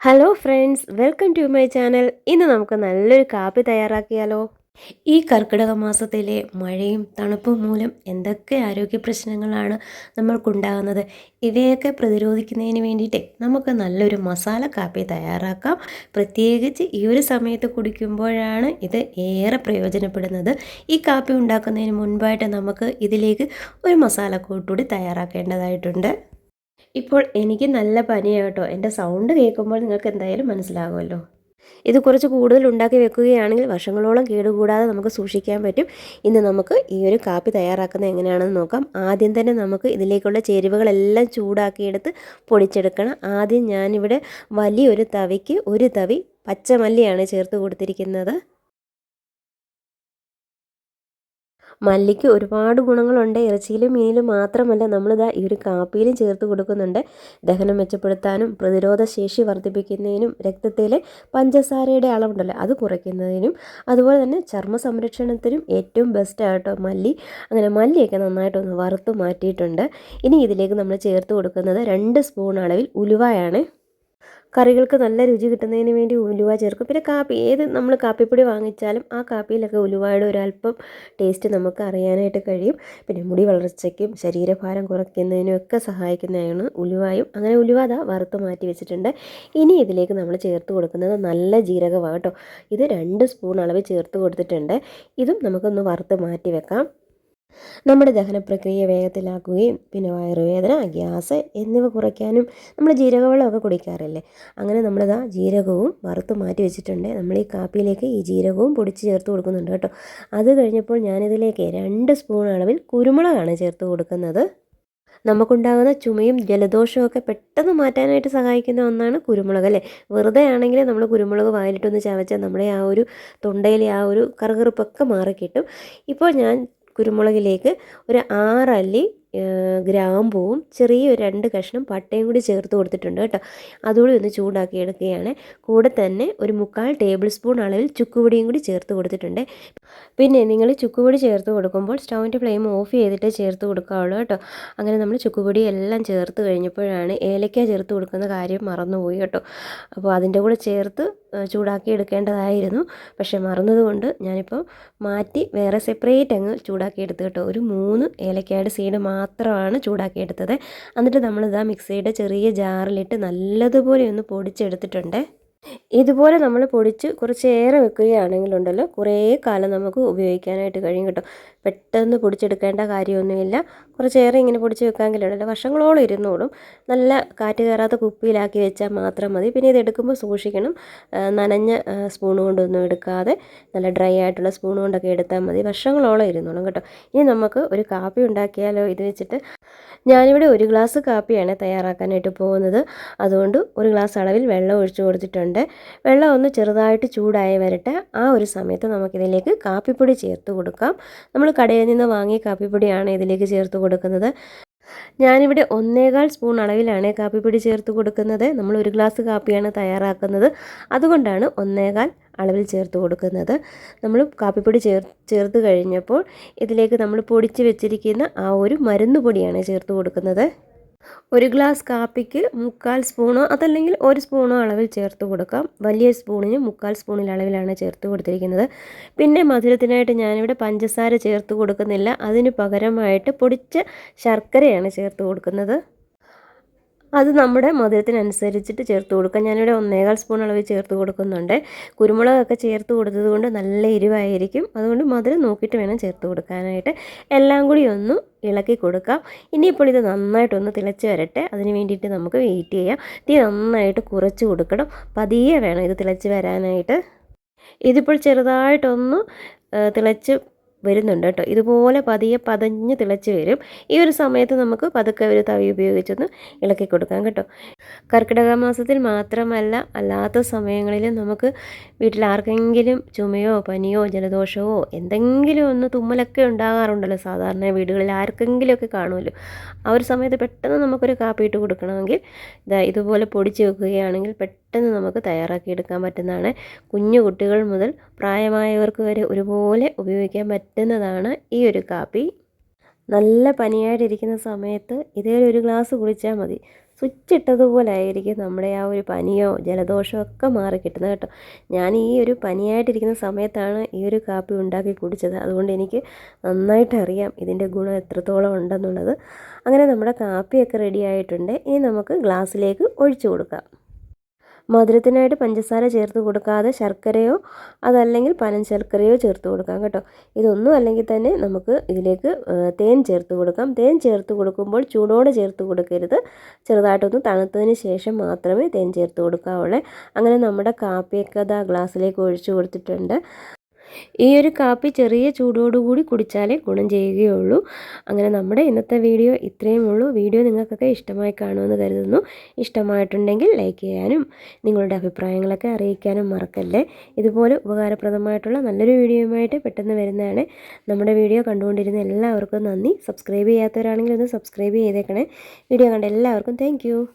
Hello friends, welcome to my channel. ഇന്ന് നമുക്ക് നല്ലൊരു കാപ്പി തയ്യാറാക്കിയാലോ? ഈ കർക്കിടക മാസത്തിലെ മഴയും തണുപ്പും മൂലം എന്തൊക്കെ ആരോഗ്യ പ്രശ്നങ്ങളാണ് നമ്മൾക്കുണ്ടാകുന്നത്. ഇവയൊക്കെ പ്രതിരോധിക്കുന്നതിന് വേണ്ടിയിട്ട് നമുക്ക് നല്ലൊരു മസാല കാപ്പി തയ്യാറാക്കാം. പ്രത്യേകിച്ച് ഈ ഒരു സമയത്ത് കുടിക്കുമ്പോഴാണ് ഇത് ഏറെ പ്രയോജനപ്പെടുന്നത്. ഈ കാപ്പി ഉണ്ടാക്കുന്നതിന് മുൻപായിട്ട് നമുക്ക് ഇതിലേക്ക് ഒരു മസാലക്കൂട്ട് കൂടി തയ്യാറാക്കേണ്ടതായിട്ടുണ്ട്. ഇപ്പോൾ എനിക്ക് നല്ല പനിയാണ് കേട്ടോ. എൻ്റെ സൗണ്ട് കേൾക്കുമ്പോൾ നിങ്ങൾക്ക് എന്തായാലും മനസ്സിലാകുമല്ലോ. ഇത് കുറച്ച് കൂടുതൽ ഉണ്ടാക്കി വെക്കുകയാണെങ്കിൽ വർഷങ്ങളോളം കേടുകൂടാതെ നമുക്ക് സൂക്ഷിക്കാൻ പറ്റും. ഇന്ന് നമുക്ക് ഈ ഒരു കാപ്പി തയ്യാറാക്കുന്നത് എങ്ങനെയാണെന്ന് നോക്കാം. ആദ്യം തന്നെ നമുക്ക് ഇതിലേക്കുള്ള ചേരുവകളെല്ലാം ചൂടാക്കിയെടുത്ത് പൊടിച്ചെടുക്കണം. ആദ്യം ഞാനിവിടെ വലിയൊരു തവിക്ക് ഒരു തവി പച്ചമല്ലിയാണ് ചേർത്ത് കൊടുത്തിരിക്കുന്നത്. മല്ലിക്ക് ഒരുപാട് ഗുണങ്ങളുണ്ട്. ഇറച്ചിയിലും മീനിലും മാത്രമല്ല, നമ്മളിതാ ഈ ഒരു കാപ്പിയിലും ചേർത്ത് കൊടുക്കുന്നുണ്ട്. ദഹനം മെച്ചപ്പെടുത്താനും പ്രതിരോധ ശേഷി വർദ്ധിപ്പിക്കുന്നതിനും രക്തത്തിലെ പഞ്ചസാരയുടെ അളവുണ്ടല്ലോ അത് കുറയ്ക്കുന്നതിനും അതുപോലെ തന്നെ ചർമ്മ സംരക്ഷണത്തിനും ഏറ്റവും ബെസ്റ്റ് ആട്ടോ മല്ലി. അങ്ങനെ മല്ലിയൊക്കെ നന്നായിട്ടൊന്ന് വറുത്ത് മാറ്റിയിട്ടുണ്ട്. ഇനി ഇതിലേക്ക് നമ്മൾ ചേർത്ത് കൊടുക്കുന്നത് 2 സ്പൂൺ അളവിൽ ഉലുവയാണ്. കറികൾക്ക് നല്ല രുചി കിട്ടുന്നതിന് വേണ്ടി ഉലുവ ചേർക്കും. പിന്നെ ഏത് നമ്മൾ കാപ്പിപ്പൊടി വാങ്ങിച്ചാലും ആ കാപ്പിയിലൊക്കെ ഉലുവയുടെ ഒരല്പം ടേസ്റ്റ് നമുക്ക് അറിയാനായിട്ട് കഴിയും. പിന്നെ മുടി വളർച്ചയ്ക്കും ശരീരഭാരം കുറയ്ക്കുന്നതിനും ഒക്കെ സഹായിക്കുന്നതാണ് ഉലുവയും. അങ്ങനെ ഉലുവ വറുത്ത് മാറ്റി വെച്ചിട്ടുണ്ട്. ഇനി ഇതിലേക്ക് നമ്മൾ ചേർത്ത് കൊടുക്കുന്നത് നല്ല ജീരകമാണ് കേട്ടോ. ഇത് 2 സ്പൂൺ അളവ് ചേർത്ത് കൊടുത്തിട്ടുണ്ട്. ഇതും നമുക്കൊന്ന് വറുത്ത് മാറ്റി വെക്കാം. നമ്മുടെ ദഹനപ്രക്രിയ വേഗത്തിലാക്കുകയും പിന്നെ വയറുവേദന, ഗ്യാസ് എന്നിവ കുറയ്ക്കാനും നമ്മൾ ജീരകവെള്ളമൊക്കെ കുടിക്കാറില്ലേ, അങ്ങനെ നമ്മളിതാ ജീരകവും വറുത്ത് മാറ്റി വെച്ചിട്ടുണ്ട്. നമ്മൾ ഈ കാപ്പിയിലേക്ക് ഈ ജീരകവും പൊടിച്ച് ചേർത്ത് കൊടുക്കുന്നുണ്ട് കേട്ടോ. അത് കഴിഞ്ഞപ്പോൾ ഞാനിതിലേക്ക് 2 സ്പൂൺ അളവിൽ കുരുമുളകാണ് ചേർത്ത് കൊടുക്കുന്നത്. നമുക്കുണ്ടാകുന്ന ചുമയും ജലദോഷവും ഒക്കെ പെട്ടെന്ന് മാറ്റാനായിട്ട് സഹായിക്കുന്ന ഒന്നാണ് കുരുമുളക് അല്ലേ. വെറുതെ ആണെങ്കിൽ നമ്മൾ കുരുമുളക് വായിലിട്ടൊന്ന് ചവച്ചാൽ നമ്മുടെ ആ ഒരു തൊണ്ടയിലെ ആ ഒരു കറുകറുപ്പൊക്കെ മാറിക്കിട്ടും. ഇപ്പോൾ ഞാൻ കുരുമുളകിലേക്ക് ഒരു 6 അല്ലി ഗ്രാമ്പൂവും ചെറിയൊരു 2 കഷ്ണം പട്ടയും കൂടി ചേർത്ത് കൊടുത്തിട്ടുണ്ട് കേട്ടോ. അതുകൂടി ഒന്ന് ചൂടാക്കി എടുക്കുകയാണ്. കൂടെ തന്നെ ഒരു 3/4 ടേബിൾ സ്പൂൺ അളവിൽ ചുക്കുപൊടിയും കൂടി ചേർത്ത് കൊടുത്തിട്ടുണ്ട്. പിന്നെ നിങ്ങൾ ചുക്കുപൊടി ചേർത്ത് കൊടുക്കുമ്പോൾ സ്റ്റൗവിൻ്റെ ഫ്ലെയിം ഓഫ് ചെയ്തിട്ട് ചേർത്ത് കൊടുക്കാവുള്ളൂ കേട്ടോ. അങ്ങനെ നമ്മൾ ചുക്കുപൊടി എല്ലാം ചേർത്ത് കഴിഞ്ഞപ്പോഴാണ് ഏലക്ക ചേർത്ത് കൊടുക്കുന്ന കാര്യം മറന്നുപോയി കേട്ടോ. അപ്പോൾ അതിൻ്റെ കൂടെ ചേർത്ത് ചൂടാക്കി എടുക്കേണ്ടതായിരുന്നു. പക്ഷേ മറന്നതുകൊണ്ട് ഞാനിപ്പോൾ മാറ്റി വേറെ സെപ്പറേറ്റ് അങ്ങ് ചൂടാക്കി എടുത്ത് കേട്ടോ. ഒരു 3 ഏലക്കയുടെ സീഡ് മാത്രമാണ് ചൂടാക്കിയെടുത്തത്. എന്നിട്ട് നമ്മളിതാ മിക്സിയുടെ ചെറിയ ജാറിലിട്ട് നല്ലതുപോലെ ഒന്ന് പൊടിച്ചെടുത്തിട്ടുണ്ട്. ഇതുപോലെ നമ്മൾ പൊടിച്ച് കുറച്ചേറെ വെക്കുകയാണെങ്കിലുണ്ടല്ലോ കുറേ കാലം നമുക്ക് ഉപയോഗിക്കാനായിട്ട് കഴിയും കേട്ടോ. പെട്ടെന്ന് പൊടിച്ചെടുക്കേണ്ട കാര്യമൊന്നുമില്ല. കുറച്ചേറെ ഇങ്ങനെ പൊടിച്ച് വെക്കാമെങ്കിലുണ്ടല്ലോ വർഷങ്ങളോളം ഇരുന്നോളും. നല്ല കാറ്റ് കയറാത്ത കുപ്പിയിലാക്കി വെച്ചാൽ മാത്രം മതി. പിന്നെ ഇത് എടുക്കുമ്പോൾ സൂക്ഷിക്കണം, നനഞ്ഞ സ്പൂൺ കൊണ്ടൊന്നും എടുക്കാതെ നല്ല ഡ്രൈ ആയിട്ടുള്ള സ്പൂൺ കൊണ്ടൊക്കെ എടുത്താൽ മതി. വർഷങ്ങളോളം ഇരുന്നോളും കേട്ടോ. ഇനി നമുക്ക് ഒരു കാപ്പി ഉണ്ടാക്കിയാലോ ഇത് വെച്ചിട്ട്. ഞാനിവിടെ 1 ഗ്ലാസ് കാപ്പിയാണ് തയ്യാറാക്കാനായിട്ട് പോകുന്നത്. അതുകൊണ്ട് 1 ഗ്ലാസ് അളവിൽ വെള്ളം ഒഴിച്ചു കൊടുത്തിട്ടുണ്ട്. വെള്ളം ഒന്ന് ചെറുതായിട്ട് ചൂടായി വരട്ടെ. ആ ഒരു സമയത്ത് നമുക്കിതിലേക്ക് കാപ്പിപ്പൊടി ചേർത്ത് കൊടുക്കാം. നമ്മൾ കടയിൽ നിന്ന് വാങ്ങിയ കാപ്പിപ്പൊടിയാണ് ഇതിലേക്ക് ചേർത്ത് കൊടുക്കുന്നത്. ഞാനിവിടെ 1/4 സ്പൂൺ അളവിലാണ് കാപ്പിപ്പൊടി ചേർത്ത് കൊടുക്കുന്നത്. നമ്മൾ 1 ഗ്ലാസ് കാപ്പിയാണ് തയ്യാറാക്കുന്നത്, അതുകൊണ്ടാണ് 1/4 അളവിൽ ചേർത്ത് കൊടുക്കുന്നത്. നമ്മൾ കാപ്പിപ്പൊടി ചേർത്ത് കഴിഞ്ഞപ്പോൾ ഇതിലേക്ക് നമ്മൾ പൊടിച്ച് വെച്ചിരിക്കുന്ന ആ ഒരു മരുന്ന് പൊടിയാണ് ചേർത്ത് കൊടുക്കുന്നത്. 1 ഗ്ലാസ് കാപ്പിക്ക് 3/4 സ്പൂണോ അതല്ലെങ്കിൽ 1 സ്പൂണോ അളവിൽ ചേർത്ത് കൊടുക്കാം. വലിയ സ്പൂണിന് 3/4 സ്പൂണിൽ അളവിലാണ് ചേർത്ത് കൊടുത്തിരിക്കുന്നത്. പിന്നെ മധുരത്തിനായിട്ട് ഞാനിവിടെ പഞ്ചസാര ചേർത്ത് കൊടുക്കുന്നില്ല. അതിന് പകരമായിട്ട് പൊടിച്ച ശർക്കരയാണ് ചേർത്ത് കൊടുക്കുന്നത്. അത് നമ്മുടെ മധുരത്തിനനുസരിച്ചിട്ട് ചേർത്ത് കൊടുക്കാം. ഞാനിവിടെ 1/4 സ്പൂൺ അളവിൽ ചേർത്ത് കൊടുക്കുന്നുണ്ട്. കുരുമുളകൊക്കെ ചേർത്ത് കൊടുത്തത് കൊണ്ട് നല്ല എരിവായിരിക്കും. അതുകൊണ്ട് മധുരം നോക്കിയിട്ട് വേണം ചേർത്ത് കൊടുക്കാനായിട്ട്. എല്ലാം കൂടി ഒന്ന് ഇളക്കി കൊടുക്കാം. ഇനിയിപ്പോൾ ഇത് നന്നായിട്ടൊന്ന് തിളച്ച് വരട്ടെ. അതിന് വേണ്ടിയിട്ട് നമുക്ക് വെയിറ്റ് ചെയ്യാം. തീ നന്നായിട്ട് കുറച്ച് കൊടുക്കണം. പതിയെ വേണം ഇത് തിളച്ച് വരാനായിട്ട്. ഇതിപ്പോൾ ചെറുതായിട്ടൊന്ന് തിളച്ച് വരുന്നുണ്ട് കേട്ടോ. ഇതുപോലെ പതിയെ പതഞ്ഞ് തിളച്ച് വരും. ഈ ഒരു സമയത്ത് നമുക്ക് പതുക്കെ ഒരു തവി ഉപയോഗിച്ചൊന്ന് ഇളക്കി കൊടുക്കാം കേട്ടോ. കർക്കിടക മാസത്തിൽ മാത്രമല്ല, അല്ലാത്ത സമയങ്ങളിലും നമുക്ക് വീട്ടിൽ ആർക്കെങ്കിലും ചുമയോ പനിയോ ജലദോഷമോ എന്തെങ്കിലും ഒന്ന് തുമ്മലൊക്കെ ഉണ്ടാകാറുണ്ടല്ലോ. സാധാരണ വീടുകളിൽ ആർക്കെങ്കിലുമൊക്കെ കാണുമല്ലോ. ആ ഒരു സമയത്ത് പെട്ടെന്ന് നമുക്കൊരു കാപ്പി ഇട്ട് കൊടുക്കണമെങ്കിൽ ഇതുപോലെ പൊടിച്ച് വെക്കുകയാണെങ്കിൽ പെട്ടെന്ന് നമുക്ക് തയ്യാറാക്കിയെടുക്കാൻ പറ്റുന്നതാണ്. കുഞ്ഞു കുട്ടികൾ മുതൽ പ്രായമായവർക്ക് വരെ ഒരുപോലെ ഉപയോഗിക്കാൻ പറ്റുന്നതാണ് ഈ ഒരു കാപ്പി. നല്ല പനിയായിട്ടിരിക്കുന്ന സമയത്ത് ഇതേ 1 ഗ്ലാസ് കുടിച്ചാൽ മതി. സ്വിച്ച് ഇട്ടതുപോലെ ആയിരിക്കും നമ്മുടെ ആ ഒരു പനിയോ ജലദോഷമോ ഒക്കെ മാറി കിട്ടുന്നത് കേട്ടോ. ഞാൻ ഈ ഒരു പനിയായിട്ടിരിക്കുന്ന സമയത്താണ് ഈ ഒരു കാപ്പി ഉണ്ടാക്കി കുടിച്ചത്. അതുകൊണ്ട് എനിക്ക് നന്നായിട്ട് അറിയാം ഇതിൻ്റെ ഗുണം എത്രത്തോളം ഉണ്ടെന്നുള്ളത്. അങ്ങനെ നമ്മുടെ കാപ്പിയൊക്കെ റെഡി ആയിട്ടുണ്ട്. ഇനി നമുക്ക് ഗ്ലാസ്സിലേക്ക് ഒഴിച്ചു കൊടുക്കാം. മധുരത്തിനായിട്ട് പഞ്ചസാര ചേർത്ത് കൊടുക്കാതെ ശർക്കരയോ അതല്ലെങ്കിൽ പനശർക്കരയോ ചേർത്ത് കൊടുക്കാം കേട്ടോ. ഇതൊന്നും അല്ലെങ്കിൽ തന്നെ നമുക്ക് ഇതിലേക്ക് തേൻ ചേർത്ത് കൊടുക്കാം. തേൻ ചേർത്ത് കൊടുക്കുമ്പോൾ ചൂടോടെ ചേർത്ത് കൊടുക്കരുത്. ചെറുതായിട്ടൊന്ന് തണുത്തതിന് ശേഷം മാത്രമേ തേൻ ചേർത്ത് കൊടുക്കാവുള്ളൂ. അങ്ങനെ നമ്മുടെ കാപ്പിയൊക്കെ അതാ ഗ്ലാസ്സിലേക്ക് ഒഴിച്ചു കൊടുത്തിട്ടുണ്ട്. ഈ ഒരു കാപ്പി ചെറിയ ചൂടോടുകൂടി കുടിച്ചാലേ ഗുണം ചെയ്യുകയുള്ളൂ. അങ്ങനെ നമ്മുടെ ഇന്നത്തെ വീഡിയോ ഇത്രയും ഉള്ളൂ. വീഡിയോ നിങ്ങൾക്കൊക്കെ ഇഷ്ടമായി കാണുമെന്ന് കരുതുന്നു. ഇഷ്ടമായിട്ടുണ്ടെങ്കിൽ ലൈക്ക് ചെയ്യാനും നിങ്ങളുടെ അഭിപ്രായങ്ങളൊക്കെ അറിയിക്കാനും മറക്കല്ലേ. ഇതുപോലെ ഉപകാരപ്രദമായിട്ടുള്ള നല്ലൊരു വീഡിയോയുമായിട്ട് പെട്ടെന്ന് വരുന്നതാണ്. നമ്മുടെ വീഡിയോ കണ്ടുകൊണ്ടിരുന്ന എല്ലാവർക്കും നന്ദി. സബ്സ്ക്രൈബ് ചെയ്യാത്തവരാണെങ്കിൽ ഒന്ന് സബ്സ്ക്രൈബ് ചെയ്തേക്കണേ. വീഡിയോ കണ്ട എല്ലാവർക്കും താങ്ക്